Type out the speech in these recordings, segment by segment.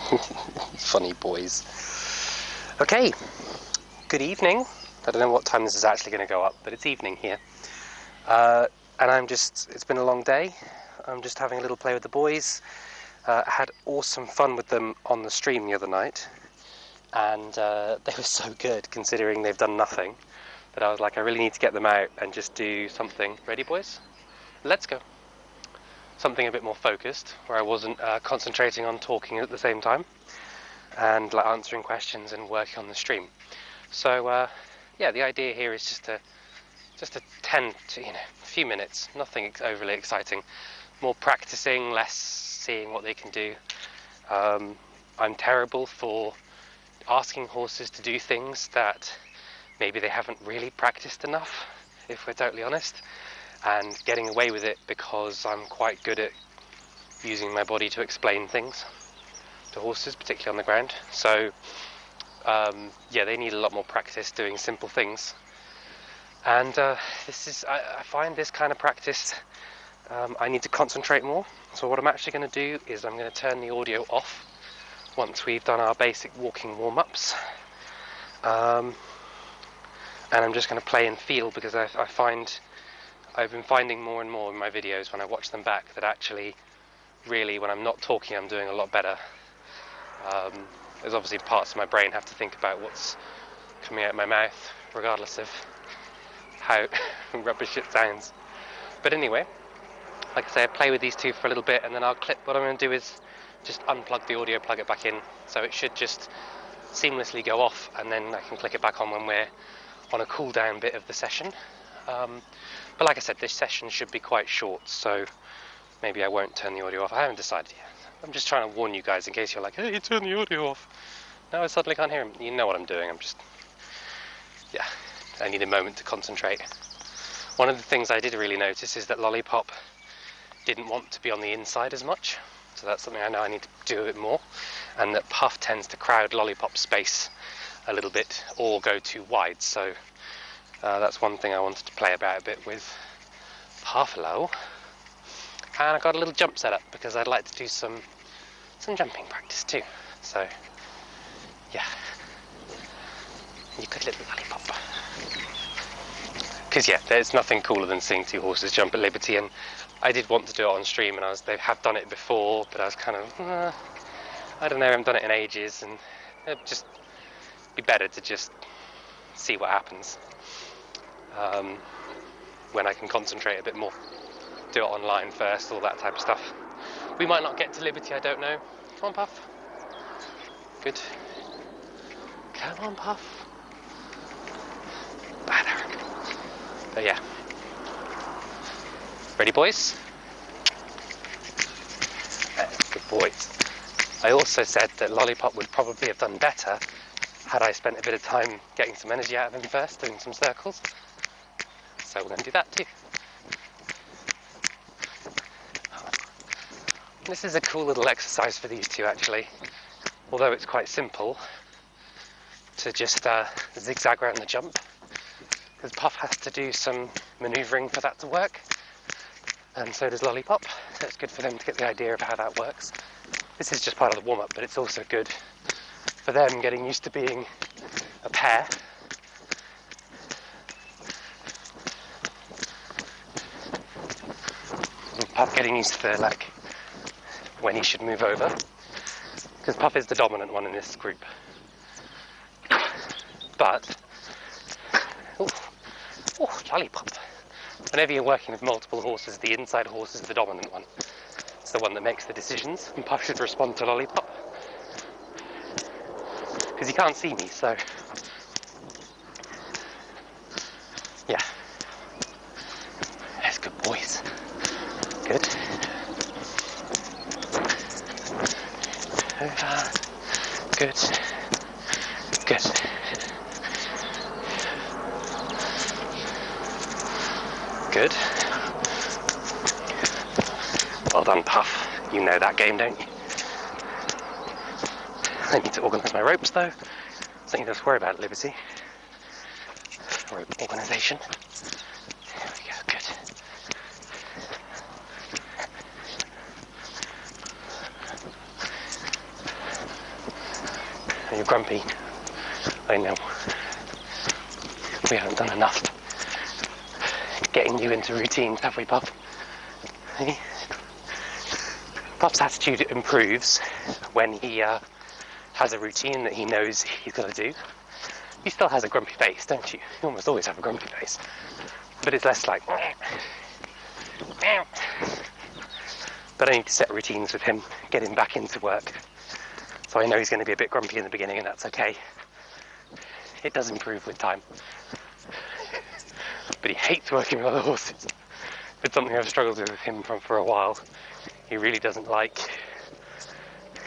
Funny boys. Okay, good evening. I don't know what time this is actually going to go up, but it's evening here. And it's been a long day. I'm just having a little play with the boys. I had awesome fun with them on the stream the other night. And they were so good considering they've done nothing. That I was like, I really need to get them out and just do something. Ready, boys? Let's go. Something a bit more focused, where I wasn't concentrating on talking at the same time. And like answering questions and working on the stream. So yeah, the idea here is just to tend to, a few minutes, nothing overly exciting, more practicing, less seeing what they can do. I'm terrible for asking horses to do things that maybe they haven't really practiced enough, if we're totally honest, and getting away with it because I'm quite good at using my body to explain things to horses, particularly on the ground. So yeah, they need a lot more practice doing simple things. And I find this kind of practice, I need to concentrate more. So what I'm actually going to do is I'm going to turn the audio off once we've done our basic walking warm-ups. And I'm just going to play and feel, because I've been finding more and more in my videos when I watch them back that actually, really, when I'm not talking, I'm doing a lot better. There's obviously parts of my brain have to think about what's coming out of my mouth, regardless of how rubbish it sounds. But anyway, like I say, I play with these two for a little bit, and then I'll clip. What I'm going to do is just unplug the audio, plug it back in, so it should just seamlessly go off, and then I can click it back on when we're on a cool down bit of the session. But like I said, this session should be quite short, so maybe I won't turn the audio off. I haven't decided yet. I'm just trying to warn you guys in case you're like, hey, you turn the audio off. Now I suddenly can't hear him. You know what I'm doing. Yeah, I need a moment to concentrate. One of the things I did really notice is that Lollipop didn't want to be on the inside as much, so that's something I know I need to do a bit more, and that Puff tends to crowd Lollipop's space a little bit or go too wide, so that's one thing I wanted to play about a bit with Puff. Hello. And I got a little jump set up because I'd like to do some jumping practice too, so yeah, you good little Lollipop. Because yeah, there's nothing cooler than seeing two horses jump at liberty, and I did want to do it on stream, and they have done it before, but I was kind of, I don't know, I haven't done it in ages, and it'd just be better to just see what happens when I can concentrate a bit more. Do it online first, all that type of stuff. We might not get to liberty, I don't know. Come on, Puff. Good. Come on, Puff. Better. But yeah. Ready, boys? Good boys. I also said that Lollipop would probably have done better had I spent a bit of time getting some energy out of him first, doing some circles. So we're going to do that too. This is a cool little exercise for these two, actually, although it's quite simple to just zigzag around the jump, because Puff has to do some manoeuvring for that to work, and so does Lollipop, so it's good for them to get the idea of how that works. This is just part of the warm-up, but it's also good for them getting used to being a pair. And Puff getting used to like when he should move over, because Puff is the dominant one in this group. But Lollipop. Whenever you're working with multiple horses, the inside horse is the dominant one. It's the one that makes the decisions, and Puff should respond to Lollipop. Because he can't see me, so yeah. That's good boys. Good. Over. Good. Good. Good. Well done, Puff. You know that game, don't you? I need to organise my ropes, though. Something to worry about at Liberty. Rope organisation. There we go, good. You're grumpy. I know. We haven't done enough getting you into routines, have we, Puff? Hey? Puff's attitude improves when he has a routine that he knows he's got to do. He still has a grumpy face, don't you? You almost always have a grumpy face. But it's less like... But I need to set routines with him, get him back into work. So I know he's going to be a bit grumpy in the beginning, and that's okay. It does improve with time. But he hates working with other horses. It's something I've struggled with him for a while. He really doesn't like,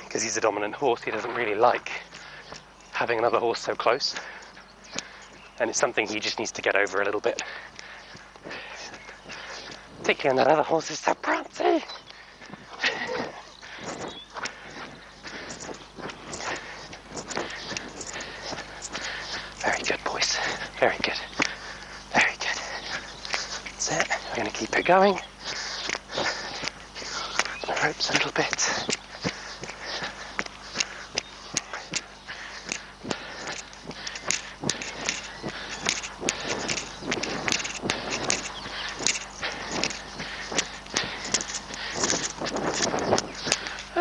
because he's a dominant horse, he doesn't really like having another horse so close. And it's something he just needs to get over a little bit. Particularly when that other horse is so prancy. Very good, boys. Very good. Very good. That's it. We're going to keep it going. The ropes a little bit.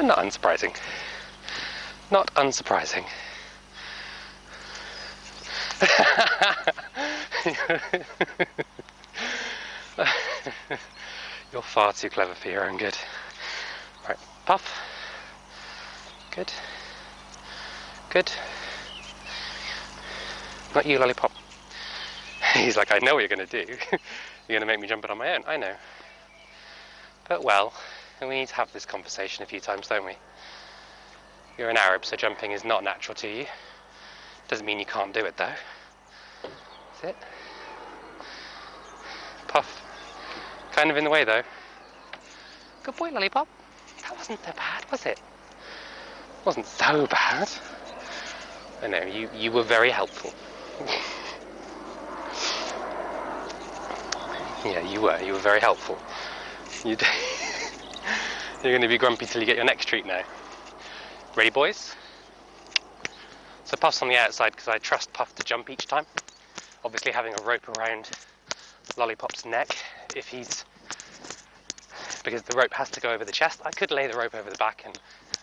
Not unsurprising. Not unsurprising. You're far too clever for your own good. Right, Puff. Good. Good. Not you, Lollipop. He's like, I know what you're going to do. You're going to make me jump it on my own. I know. But well, we need to have this conversation a few times, don't we? You're an Arab, so jumping is not natural to you. Doesn't mean you can't do it, though. That's it. Puff. Kind of in the way, though. Good boy, Lollipop. That wasn't so bad, was it? Wasn't so bad. I know, you were very helpful. Yeah, you were very helpful. You're going to be grumpy till you get your next treat now. Ready, boys? So Puff's on the outside because I trust Puff to jump each time. Obviously having a rope around Lollipop's neck, because the rope has to go over the chest. I could lay the rope over the back, and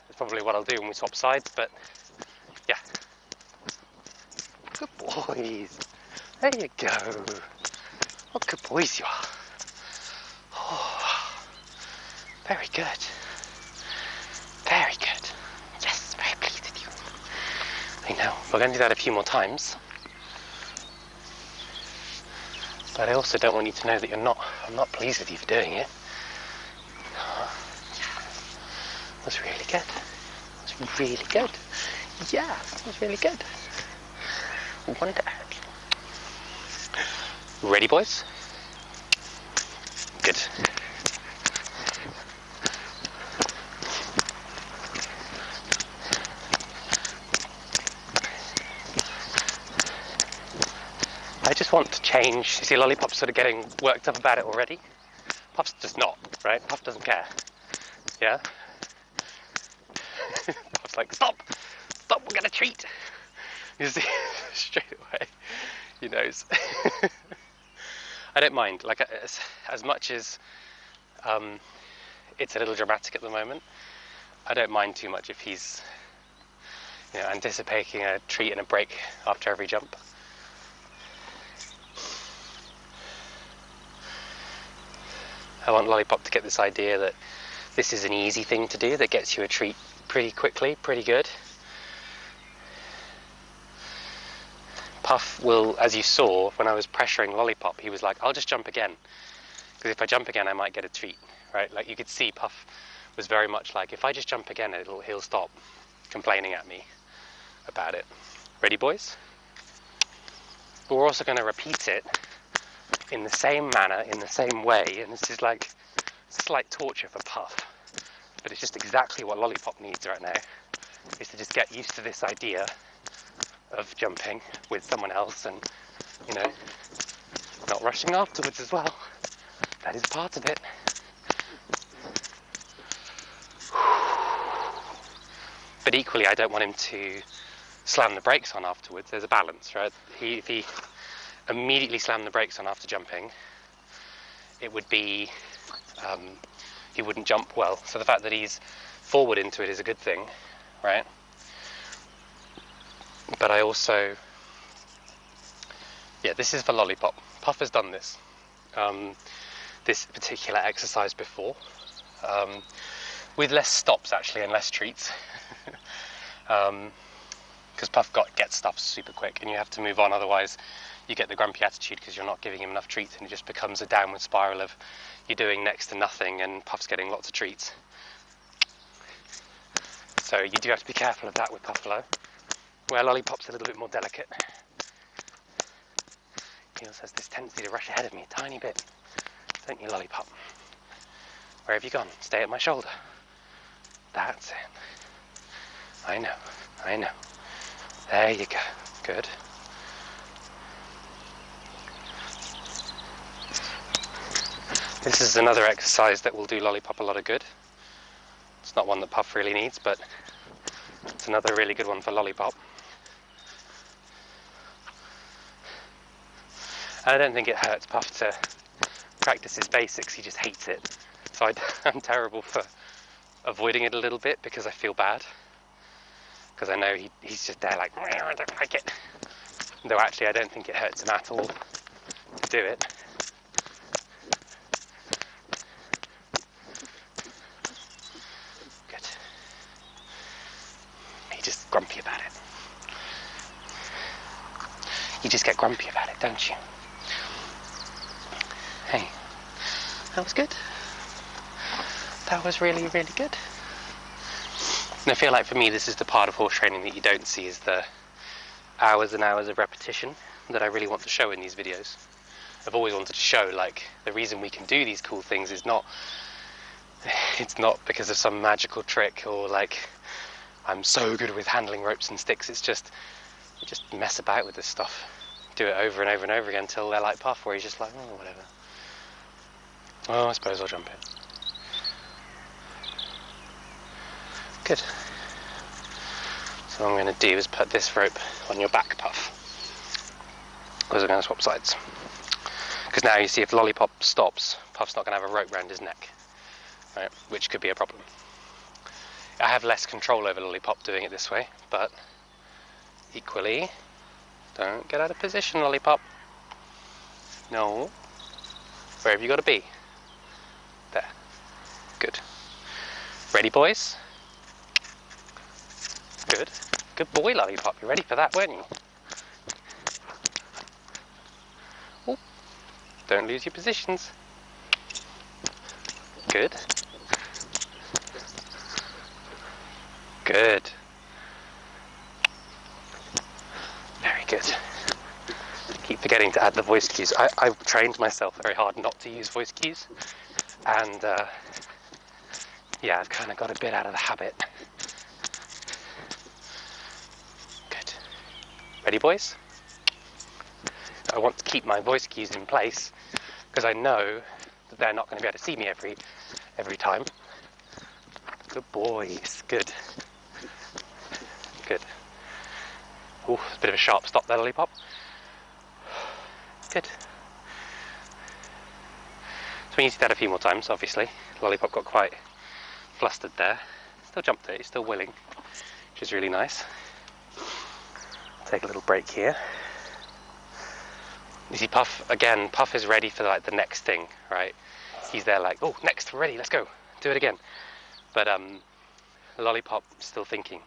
that's probably what I'll do when we swap sides, but yeah. Good boys. There you go. What good boys you are. Oh, very good. Very good. Yes, very pleased with you. I know. We're going to do that a few more times. But I also don't want you to know that I'm not pleased with you for doing it. That's really good. That's really good. Yeah, that's really good. Wonder. Ready, boys? Good. I just want to change. You see, Lollipop's sort of getting worked up about it already. Puff's just not, right? Puff doesn't care. Yeah? Puff's like, stop, we're gonna treat. You see, straight away, he knows. I don't mind, like, as much as it's a little dramatic at the moment, I don't mind too much if he's, anticipating a treat and a break after every jump. I want Lollipop to get this idea that this is an easy thing to do that gets you a treat pretty quickly, pretty good. Puff will, as you saw, when I was pressuring Lollipop, he was like, I'll just jump again. Because if I jump again, I might get a treat, right? Like, you could see Puff was very much like, if I just jump again, he'll stop complaining at me about it. Ready, boys? But we're also going to repeat it in the same manner, in the same way, and this is like slight torture for Puff. But it's just exactly what Lollipop needs right now, is to just get used to this idea of jumping with someone else and, not rushing afterwards as well. That is part of it. But equally, I don't want him to slam the brakes on afterwards, there's a balance, right? If he immediately slammed the brakes on after jumping, it would be, he wouldn't jump well. So the fact that he's forward into it is a good thing, right? But I also, yeah, this is for Lollipop. Puff has done this, this particular exercise before, with less stops actually and less treats. Because Puff gets stuff super quick and you have to move on, otherwise you get the grumpy attitude because you're not giving him enough treats, and it just becomes a downward spiral of you're doing next to nothing and Puff's getting lots of treats. So you do have to be careful of that with Puffalo, where Lollipop's a little bit more delicate. He also has this tendency to rush ahead of me a tiny bit, don't you, Lollipop? Where have you gone? Stay at my shoulder. That's it. I know. There you go. Good. This is another exercise that will do Lollipop a lot of good. It's not one that Puff really needs, but it's another really good one for Lollipop. I don't think it hurts Puff to practice his basics, he just hates it. So I'm terrible for avoiding it a little bit because I feel bad. Because I know he's just there like, I don't like it. Though actually I don't think it hurts him at all to do it. Good. He's just grumpy about it. You just get grumpy about it, don't you? Hey, that was good. That was really, really good. And I feel like for me this is the part of horse training that you don't see, is the hours and hours of repetition that I really want to show in these videos. I've always wanted to show, like, the reason we can do these cool things is not, it's not because of some magical trick or like I'm so good with handling ropes and sticks. It's just, you just mess about with this stuff, do it over and over and over again until they're like Puff, where he's just like, oh, whatever. Oh, I suppose I'll jump in. Good. So what I'm going to do is put this rope on your back, Puff, because we're going to swap sides. Because now you see, if Lollipop stops, Puff's not going to have a rope around his neck, right? Which could be a problem. I have less control over Lollipop doing it this way, but equally, don't get out of position, Lollipop. No. Where have you got to be? There. Good. Ready, boys? Good. Good boy, Lollipop. You're ready for that, weren't you? Oh, don't lose your positions. Good. Good. Very good. Keep forgetting to add the voice cues. I've trained myself very hard not to use voice cues, and yeah, I've kind of got a bit out of the habit. Good. Ready, boys? I want to keep my voice cues in place because I know that they're not going to be able to see me every time. Good boys. Good. Good. Ooh, a bit of a sharp stop there, Lollipop. Good. So we need to do that a few more times, obviously. Lollipop got quite flustered there. Still jumped it, he's still willing, which is really nice. Take a little break here. You see Puff, again, Puff is ready for like the next thing, right? He's there like, oh, next, we're ready, let's go, do it again. But Lollipop still thinking,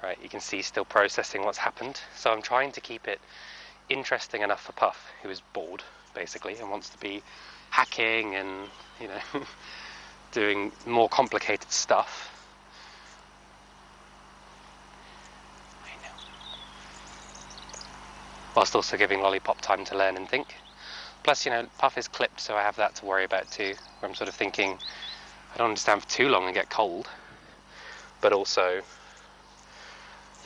right? You can see he's still processing what's happened. So I'm trying to keep it interesting enough for Puff, who is bored, basically, and wants to be hacking and, you know, doing more complicated stuff. Whilst also giving Lollipop time to learn and think. Plus, you know, Puff is clipped, so I have that to worry about too, where I'm sort of thinking, I don't want to stand for too long and get cold. But also,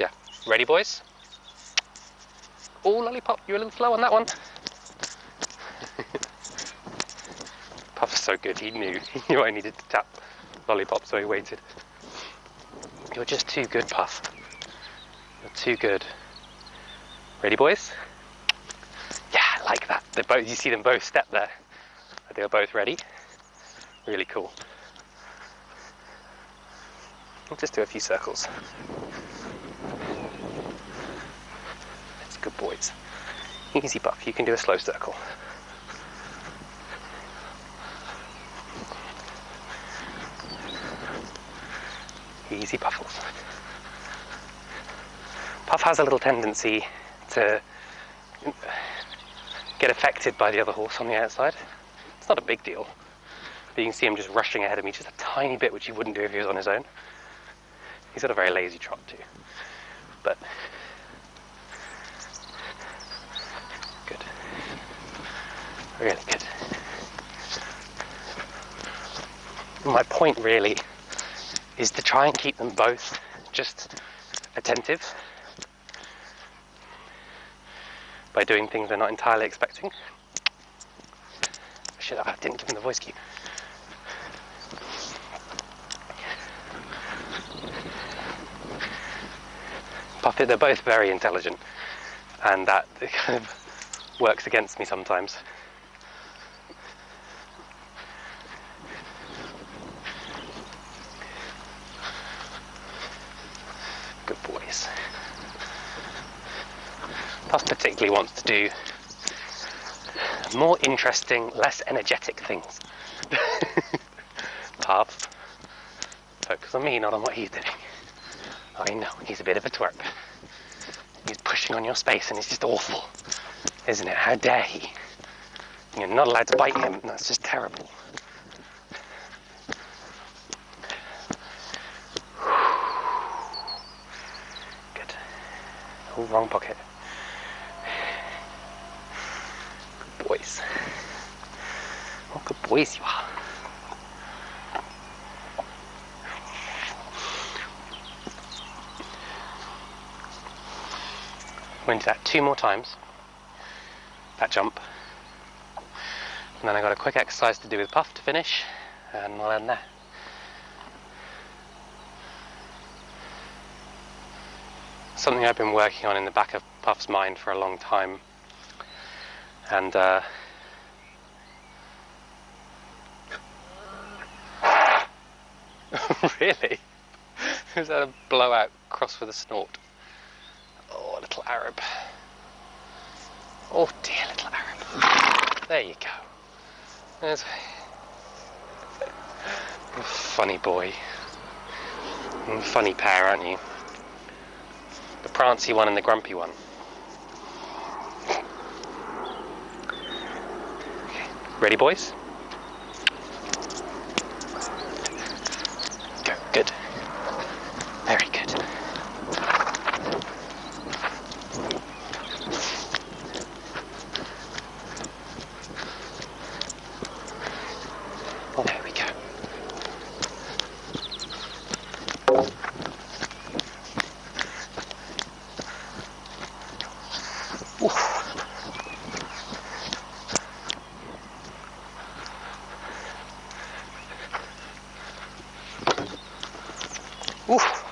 yeah. Ready, boys? Oh, Lollipop, you're a little slow on that one. Puff's so good, he knew I needed to tap Lollipop, so he waited. You're just too good, Puff. You're too good. Ready, boys? Yeah, I like that. They both, you see them both step there. They are both ready. Really cool. We'll just do a few circles. That's good, boys. Easy, Puff. You can do a slow circle. Easy, Puffles. Puff has a little tendency to get affected by the other horse on the outside. It's not a big deal, but you can see him just rushing ahead of me just a tiny bit, which he wouldn't do if he was on his own. He's got a very lazy trot too, but good. Really good. My point really is to try and keep them both just attentive by doing things they're not entirely expecting. Shit, I didn't give him the voice cue. Puppet, they're both very intelligent, and that kind of works against me sometimes. Good boys. Puff particularly wants to do more interesting, less energetic things. Puff, focus on me, not on what he's doing. I know, he's a bit of a twerp. He's pushing on your space and it's just awful, isn't it? How dare he? You're not allowed to bite him, that's just terrible. Good. Oh, wrong pocket. Good boys. Oh, good boys you are. I'm going to do that 2 more times, that jump, and then I've got a quick exercise to do with Puff to finish, and we'll end there. Something I've been working on in the back of Puff's mind for a long time, and really? Was that a blowout cross with a snort? Oh, little Arab. Oh dear, little Arab. There you go. There's a funny boy. Funny pair, aren't you? The prancy one and the grumpy one. Ready, boys? Go. Good. Very good. There we go. Oof.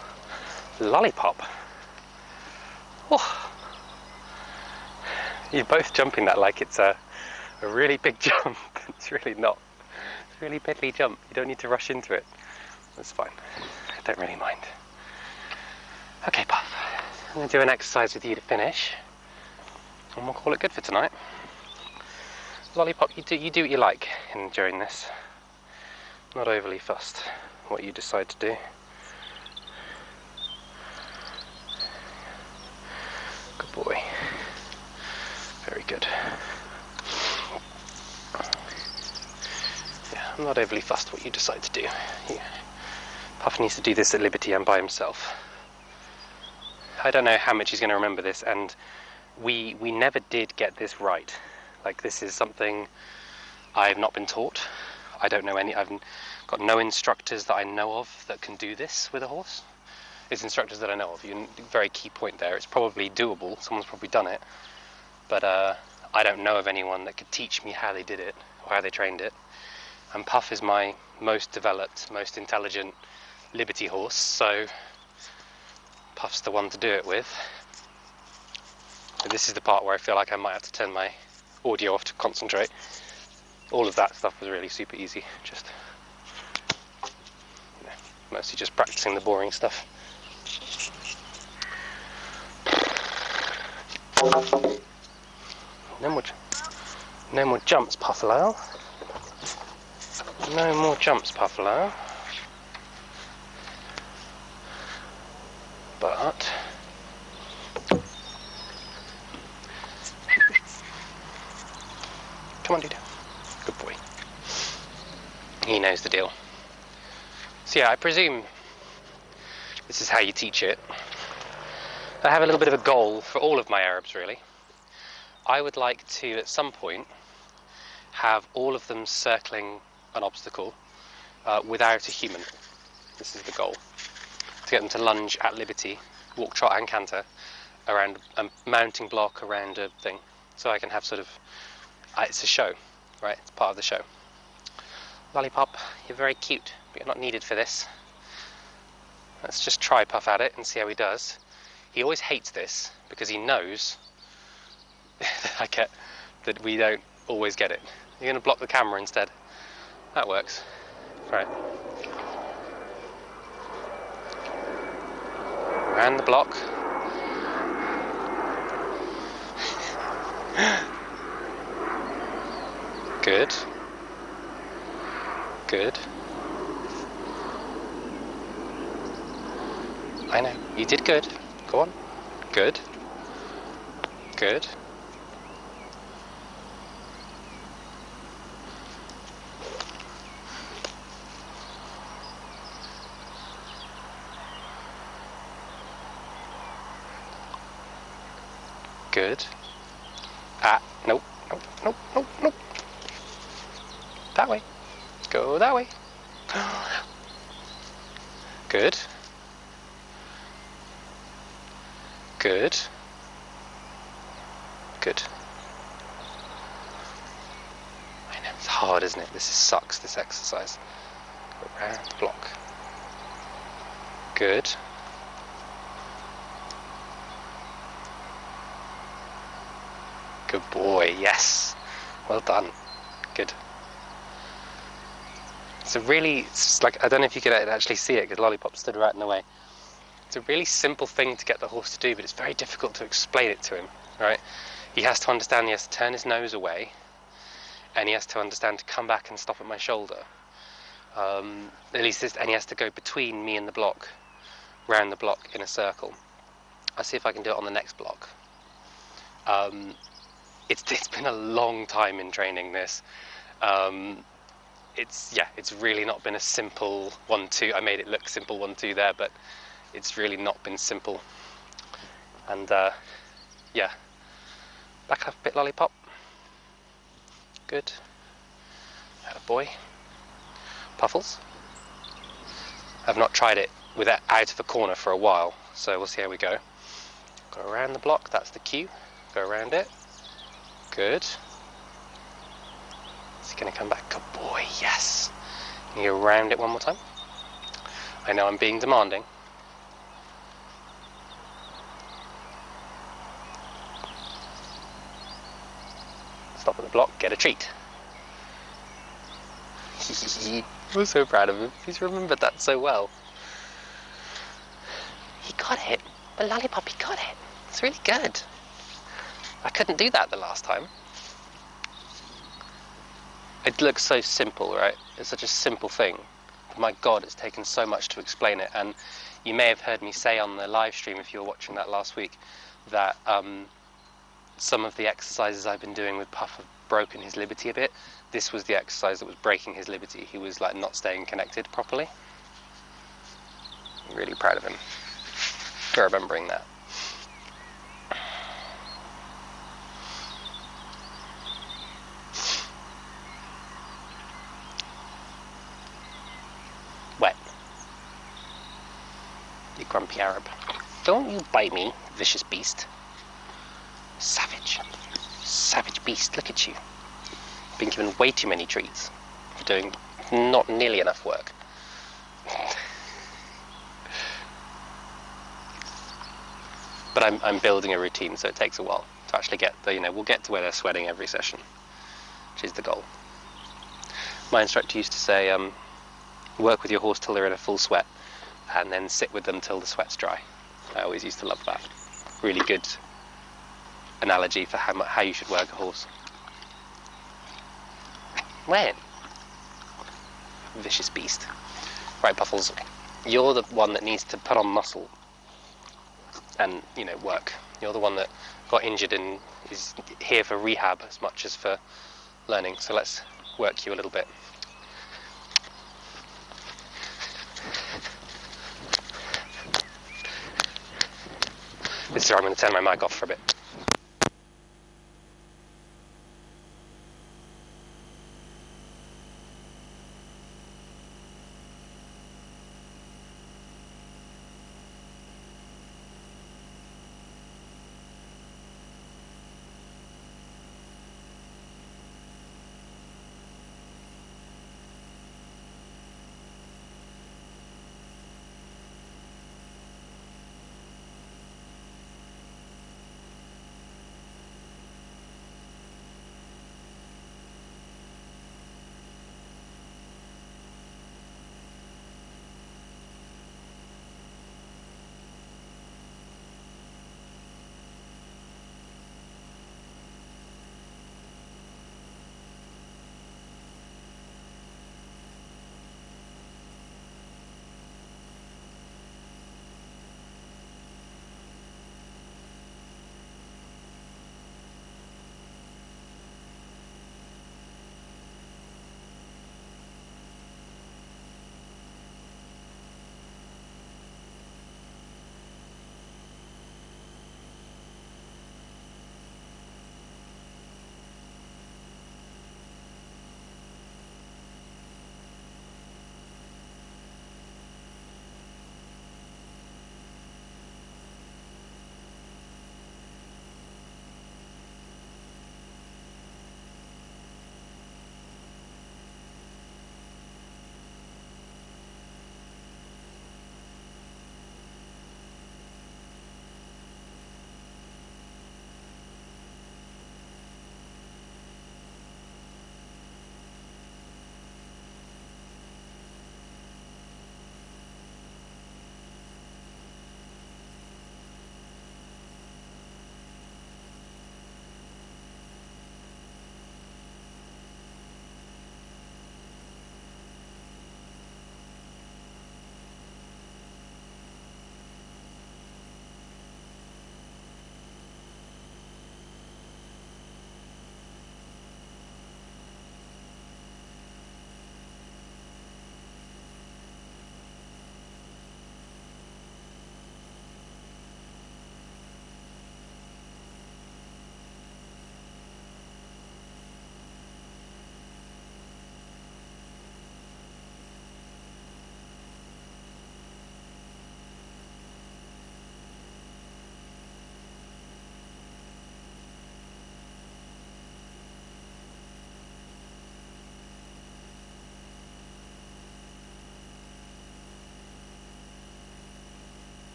Lollipop. Oh. You're both jumping that like it's a really big jump. It's really not. It's a really piddly jump. You don't need to rush into it. That's fine. I don't really mind. Okay, Puff. I'm going to do an exercise with you to finish, and we'll call it good for tonight. Lollipop, you do what you like during this. Not overly fussed what you decide to do. Good boy. Very good. Yeah, I'm not overly fussed what you decide to do. Puff needs to do this at liberty and by himself. I don't know how much he's going to remember this, and we never did get this right. Like, this is something I've not been taught. I don't know any. I've got no instructors that I know of that can do this with a horse. It's instructors that I know of. Very key point there. It's probably doable. Someone's probably done it, but I don't know of anyone that could teach me how they did it or how they trained it. And Puff is my most developed, most intelligent liberty horse, so Puff's the one to do it with. But this is the part where I feel like I might have to turn my audio off to concentrate. All of that stuff was really super easy, just, you know, mostly just practicing the boring stuff. No more jumps, Puffalo. No more jumps, Puffalo. But come on, dude. Good boy. He knows the deal. So yeah, I presume this is how you teach it. I have a little bit of a goal for all of my Arabs, really. I would like to, at some point, have all of them circling an obstacle without a human. This is the goal. To get them to lunge at liberty, walk, trot and canter around a mounting block, around a thing. So I can have sort of, it's a show, right? It's part of the show. Lollipop, you're very cute, but you're not needed for this. Let's just try Puff at it and see how he does. He always hates this because he knows that we don't always get it. You're going to block the camera instead. That works. Right. Around the block. Good. Good. I know. You did good. Go on. Good. Good. Good. Nope, nope, nope, nope, nope. That way. Go that way. Good. Good. Good. I know, it's hard, isn't it? This sucks, this exercise. Go around the block. Good. Good boy, yes. Well done. Good. It's like, I don't know if you could actually see it because Lollipop stood right in the way. It's a really simple thing to get the horse to do, but it's very difficult to explain it to him, right? He has to understand he has to turn his nose away, and he has to understand to come back and stop at my shoulder. And he has to go between me and the block, round the block in a circle. I'll see if I can do it on the next block. It's been a long time in training this. It's really not been a simple 1-2. I made it look simple 1-2 there, but it's really not been simple. And yeah, back up a bit, Lollipop. Good. Attaboy. Puffles. I've not tried it without out of a corner for a while, so we'll see how we go. Go around the block. That's the cue. Go around it. Good. Is he going to come back? Good boy, yes. Can you go around it one more time? I know I'm being demanding. Stop at the block, get a treat. I'm so proud of him. He's remembered that so well. He got it. The Lollipop, he got it. It's really good. I couldn't do that the last time. It looks so simple, right? It's such a simple thing. But my God, it's taken so much to explain it. And you may have heard me say on the live stream, if you were watching that last week, that some of the exercises I've been doing with Puff have broken his liberty a bit. This was the exercise that was breaking his liberty. He was like not staying connected properly. I'm really proud of him for remembering that. Wet. You grumpy Arab. Don't you bite me, vicious beast. Savage. Savage beast, look at you. Been given way too many treats for doing not nearly enough work. But I'm building a routine, so it takes a while to actually get the, we'll get to where they're sweating every session, which is the goal. My instructor used to say, work with your horse till they're in a full sweat, and then sit with them till the sweat's dry. I always used to love that. Really good analogy for how you should work a horse. When? Vicious beast. Right, Puffles, you're the one that needs to put on muscle and, work. You're the one that got injured and is here for rehab as much as for learning, so let's work you a little bit. This is where I'm going to turn my mic off for a bit.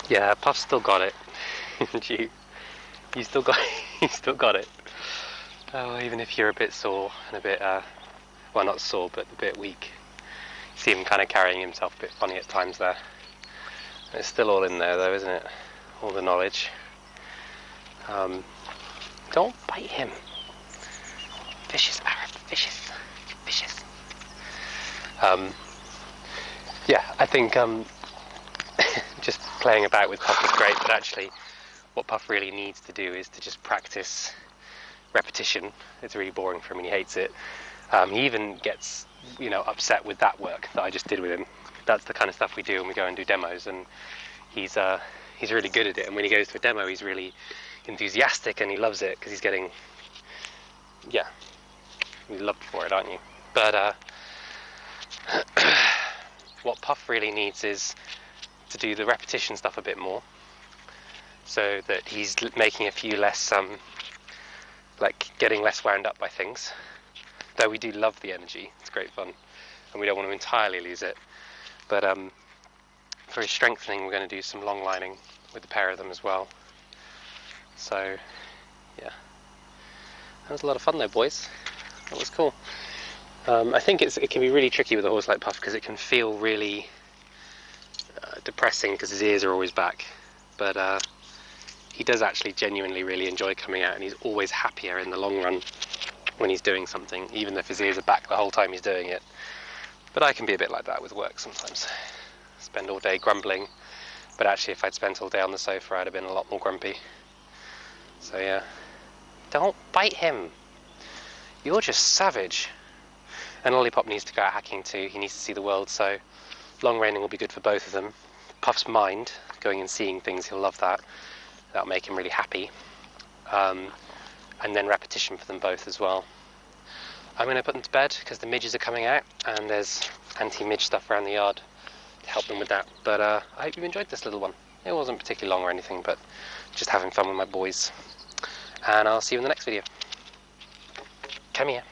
Yeah, Puff's still got it. you still got you still got it. Oh, even if you're a bit sore and a bit well, not sore, but a bit weak. See him kind of carrying himself a bit funny at times there. It's still all in there though, isn't it? All the knowledge. Don't bite him. Vicious, Arif, vicious. Yeah, I think just playing about with Puff is great, but actually what Puff really needs to do is to just practice repetition. It's really boring for him and he hates it. He even gets, upset with that work that I just did with him. That's the kind of stuff we do when we go and do demos, and he's really good at it. And when he goes to a demo, he's really enthusiastic and he loves it because he's getting, yeah, you're loved for it, aren't you? But what Puff really needs is to do the repetition stuff a bit more, so that he's making a few less, like getting less wound up by things. Though we do love the energy, it's great fun, and we don't want to entirely lose it. But for his strengthening, we're going to do some long lining with the pair of them as well. So, yeah, that was a lot of fun though, boys. That was cool. I think it can be really tricky with a horse like Puff because it can feel really depressing because his ears are always back. But he does actually genuinely really enjoy coming out, and he's always happier in the long run when he's doing something, even if his ears are back the whole time he's doing it. But I can be a bit like that with work sometimes. Spend all day grumbling, but actually if I'd spent all day on the sofa I'd have been a lot more grumpy. So yeah, don't bite him. You're just savage. And Lollipop needs to go out hacking too. He needs to see the world, so long reining will be good for both of them. Puff's mind, going and seeing things, he'll love that. That'll make him really happy. And then repetition for them both as well. I'm going to put them to bed because the midges are coming out and there's anti-midge stuff around the yard to help them with that. But I hope you enjoyed this little one. It wasn't particularly long or anything, but just having fun with my boys. And I'll see you in the next video. Come here.